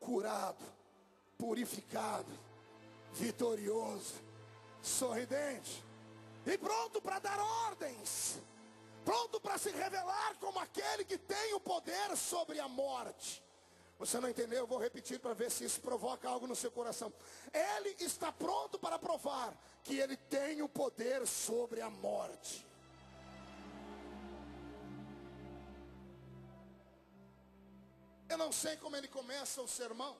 curado, purificado, vitorioso, sorridente e pronto para dar ordens, pronto para se revelar como aquele que tem o poder sobre a morte. Você não entendeu? Eu vou repetir para ver se isso provoca algo no seu coração. Ele está pronto para provar que ele tem o poder sobre a morte. Eu não sei como ele começa o sermão.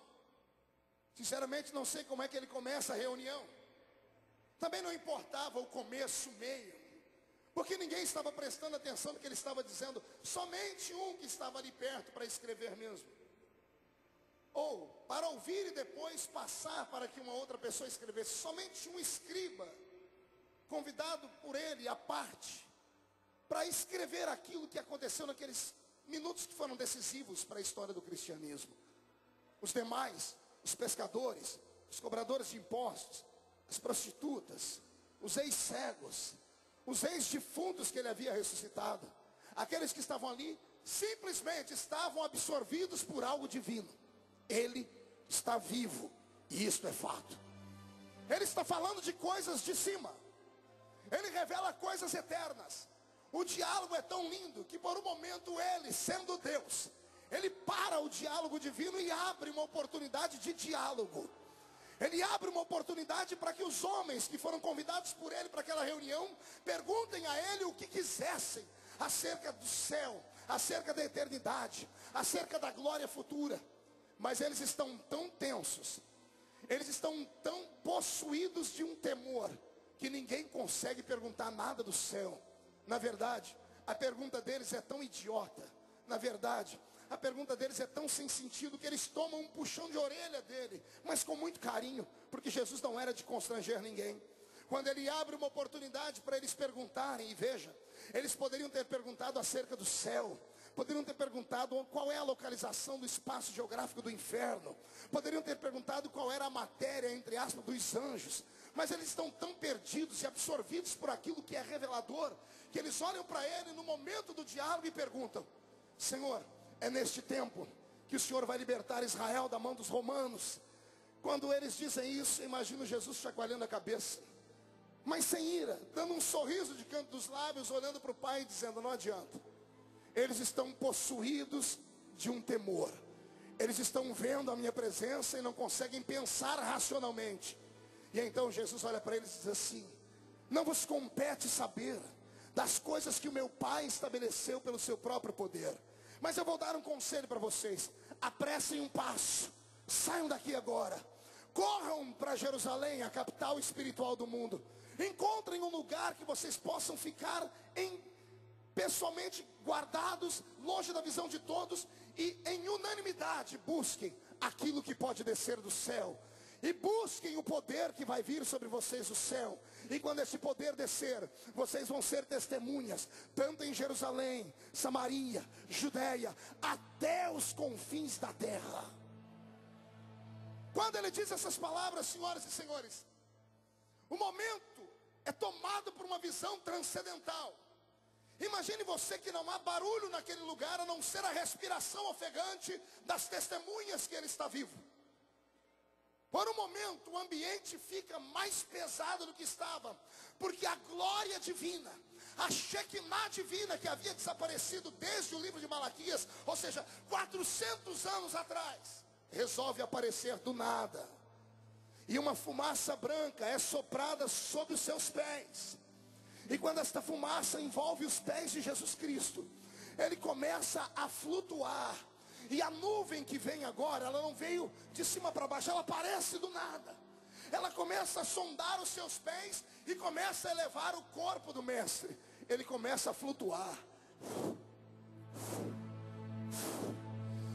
Sinceramente não sei como é que ele começa a reunião. Também não importava o começo, o meio, porque ninguém estava prestando atenção no que ele estava dizendo. Somente um que estava ali perto para escrever mesmo, ou para ouvir e depois passar para que uma outra pessoa escrevesse. Somente um escriba, convidado por ele à parte, para escrever aquilo que aconteceu naqueles minutos que foram decisivos para a história do cristianismo. Os demais, os pescadores, os cobradores de impostos, as prostitutas, os ex-cegos, os ex-defuntos que ele havia ressuscitado, aqueles que estavam ali, simplesmente estavam absorvidos por algo divino. Ele está vivo, e isto é fato. Ele está falando de coisas de cima. Ele revela coisas eternas. O diálogo é tão lindo que por um momento ele, sendo Deus, ele para o diálogo divino e abre uma oportunidade de diálogo. Ele abre uma oportunidade para que os homens que foram convidados por ele para aquela reunião perguntem a ele o que quisessem acerca do céu, acerca da eternidade, acerca da glória futura. Mas eles estão tão tensos, eles estão tão possuídos de um temor, que ninguém consegue perguntar nada do céu. Na verdade, a pergunta deles é tão idiota. Na verdade, a pergunta deles é tão sem sentido, que eles tomam um puxão de orelha dele, mas com muito carinho, porque Jesus não era de constranger ninguém. Quando ele abre uma oportunidade para eles perguntarem, e veja, eles poderiam ter perguntado acerca do céu, poderiam ter perguntado qual é a localização do espaço geográfico do inferno, poderiam ter perguntado qual era a matéria, entre aspas, dos anjos, mas eles estão tão perdidos e absorvidos por aquilo que é revelador, que eles olham para ele no momento do diálogo e perguntam: Senhor, é neste tempo que o Senhor vai libertar Israel da mão dos romanos? Quando eles dizem isso, imagino Jesus chacoalhando a cabeça, mas sem ira, dando um sorriso de canto dos lábios, olhando para o Pai e dizendo: não adianta. Eles estão possuídos de um temor. Eles estão vendo a minha presença e não conseguem pensar racionalmente. E então Jesus olha para eles e diz assim: não vos compete saber das coisas que o meu Pai estabeleceu pelo seu próprio poder. Mas eu vou dar um conselho para vocês: apressem um passo, saiam daqui agora, corram para Jerusalém, a capital espiritual do mundo. Encontrem um lugar que vocês possam ficar pessoalmente guardados, longe da visão de todos, e em unanimidade busquem aquilo que pode descer do céu, e busquem o poder que vai vir sobre vocês do céu. E quando esse poder descer, vocês vão ser testemunhas, tanto em Jerusalém, Samaria, Judeia, até os confins da terra. Quando ele diz essas palavras, senhoras e senhores, o momento é tomado por uma visão transcendental. Imagine você que não há barulho naquele lugar, a não ser a respiração ofegante das testemunhas que ele está vivo. Por um momento o ambiente fica mais pesado do que estava, porque a glória divina, a Shekinah divina, que havia desaparecido desde o livro de Malaquias, ou seja, 400 anos atrás, resolve aparecer do nada. E uma fumaça branca é soprada sobre os seus pés. E quando esta fumaça envolve os pés de Jesus Cristo, ele começa a flutuar. E a nuvem que vem agora, ela não veio de cima para baixo, ela aparece do nada. Ela começa a sondar os seus pés e começa a elevar o corpo do mestre. Ele começa a flutuar.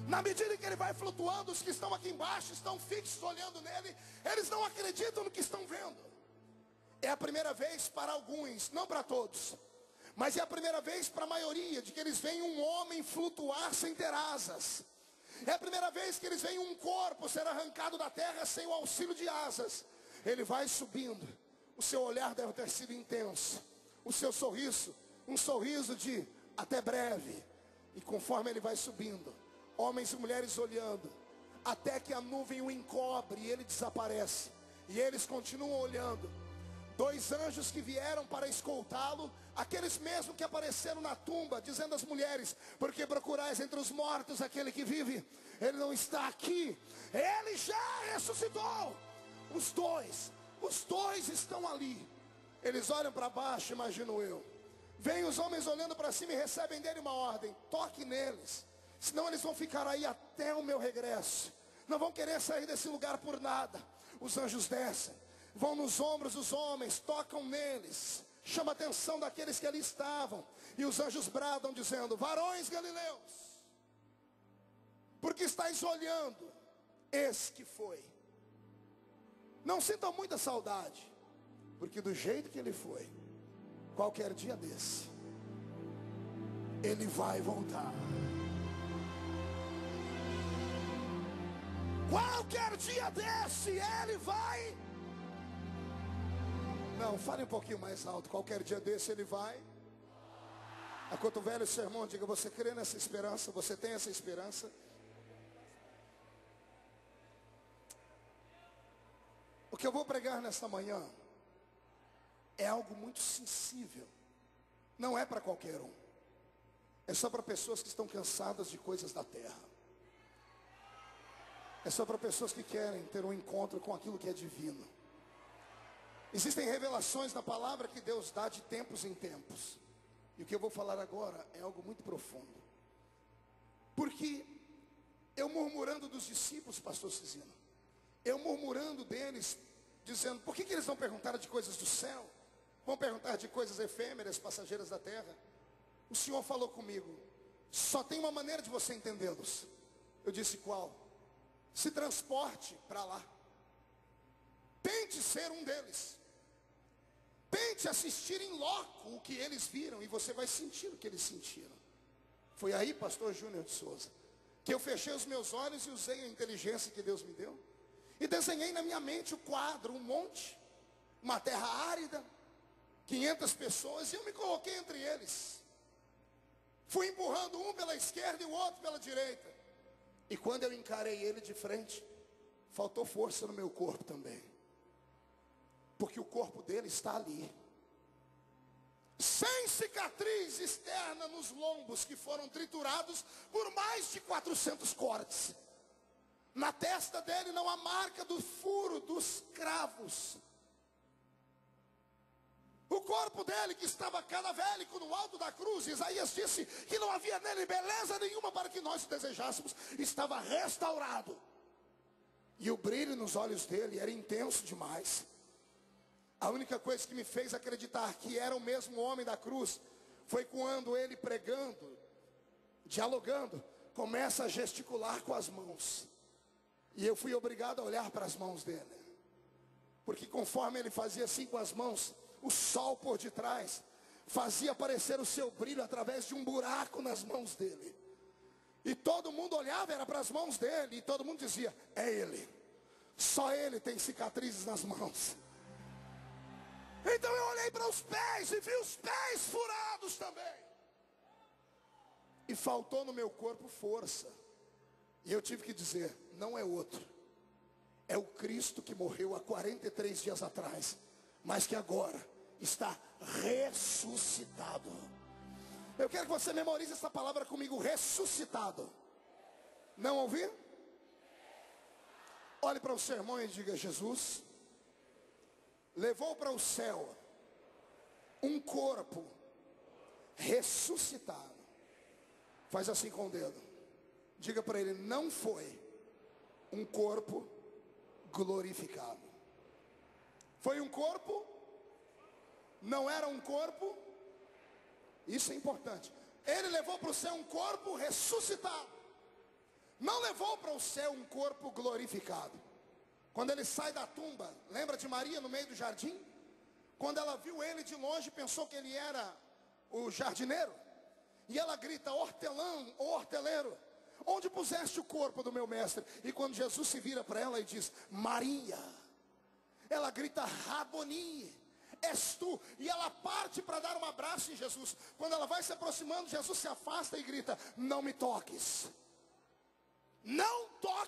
Na medida que ele vai flutuando, os que estão aqui embaixo estão fixos olhando nele. Eles não acreditam no que estão vendo. É a primeira vez para alguns, não para todos, mas é a primeira vez para a maioria, de que eles veem um homem flutuar sem ter asas. É a primeira vez que eles veem um corpo ser arrancado da terra sem o auxílio de asas. Ele vai subindo. O seu olhar deve ter sido intenso. O seu sorriso, um sorriso de até breve. E conforme ele vai subindo, homens e mulheres olhando, até que a nuvem o encobre e ele desaparece. E eles continuam olhando. 2 anjos que vieram para escoltá-lo, aqueles mesmos que apareceram na tumba, dizendo às mulheres: porque procurais entre os mortos aquele que vive? Ele não está aqui, ele já ressuscitou. Os dois estão ali. Eles olham para baixo, imagino eu. Vêm os homens olhando para cima e recebem dele uma ordem: toque neles, senão eles vão ficar aí até o meu regresso. Não vão querer sair desse lugar por nada. Os anjos descem, vão nos ombros dos homens, tocam neles, chama a atenção daqueles que ali estavam. E os anjos bradam dizendo: varões galileus, porque estáis olhando esse que foi. Não sintam muita saudade, porque do jeito que ele foi, qualquer dia desse, ele vai voltar. Qualquer dia desse, ele vai. Não, fale um pouquinho mais alto. Qualquer dia desse, ele vai. Acotovele o sermão, diga: você crê nessa esperança? Você tem essa esperança? O que eu vou pregar nesta manhã é algo muito sensível. Não é para qualquer um. É só para pessoas que estão cansadas de coisas da terra. É só para pessoas que querem ter um encontro com aquilo que é divino. Existem revelações na palavra que Deus dá de tempos em tempos. E o que eu vou falar agora é algo muito profundo. Porque eu murmurando dos discípulos, pastor Cisino, eu murmurando deles, dizendo: por que eles não perguntaram de coisas do céu? Vão perguntar de coisas efêmeras, passageiras da terra? O Senhor falou comigo: só tem uma maneira de você entendê-los. Eu disse: qual? Se transporte para lá. Tente ser um deles. Tente assistir em loco o que eles viram, e você vai sentir o que eles sentiram. Foi aí, pastor Júnior de Souza, que eu fechei os meus olhos e usei a inteligência que Deus me deu, e desenhei na minha mente o quadro: um monte, uma terra árida, 500 pessoas, e eu me coloquei entre eles. Fui empurrando um pela esquerda e o outro pela direita. E quando eu encarei ele de frente, faltou força no meu corpo também. Porque o corpo dele está ali, sem cicatriz externa nos lombos, que foram triturados por mais de 400 cortes. Na testa dele não há marca do furo dos cravos. O corpo dele, que estava cadavélico no alto da cruz, Isaías disse que não havia nele beleza nenhuma para que nós o desejássemos, estava restaurado. E o brilho nos olhos dele era intenso demais. A única coisa que me fez acreditar que era o mesmo homem da cruz foi quando ele, pregando, dialogando, começa a gesticular com as mãos. E eu fui obrigado a olhar para as mãos dele, porque conforme ele fazia assim com as mãos, o sol por detrás fazia aparecer o seu brilho através de um buraco nas mãos dele. E todo mundo olhava, era para as mãos dele, e todo mundo dizia: é ele. Só ele tem cicatrizes nas mãos. Então eu olhei para os pés e vi os pés furados também. E faltou no meu corpo força. E eu tive que dizer: não é outro, é o Cristo que morreu há 43 dias atrás, mas que agora está ressuscitado. Eu quero que você memorize essa palavra comigo: ressuscitado. Não ouviu? Olhe para o sermão e diga: Jesus levou para o céu um corpo ressuscitado. Faz assim com o dedo. Diga para ele: não foi um corpo glorificado. Foi um corpo, não era um corpo. Isso é importante. Ele levou para o céu um corpo ressuscitado. Não levou para o céu um corpo glorificado. Quando ele sai da tumba, lembra de Maria no meio do jardim? Quando ela viu ele de longe, pensou que ele era o jardineiro. E ela grita: hortelão, horteleiro, onde puseste o corpo do meu mestre? E quando Jesus se vira para ela e diz: Maria, ela grita: Raboni, és tu. E ela parte para dar um abraço em Jesus. Quando ela vai se aproximando, Jesus se afasta e grita: não me toques. Não toques.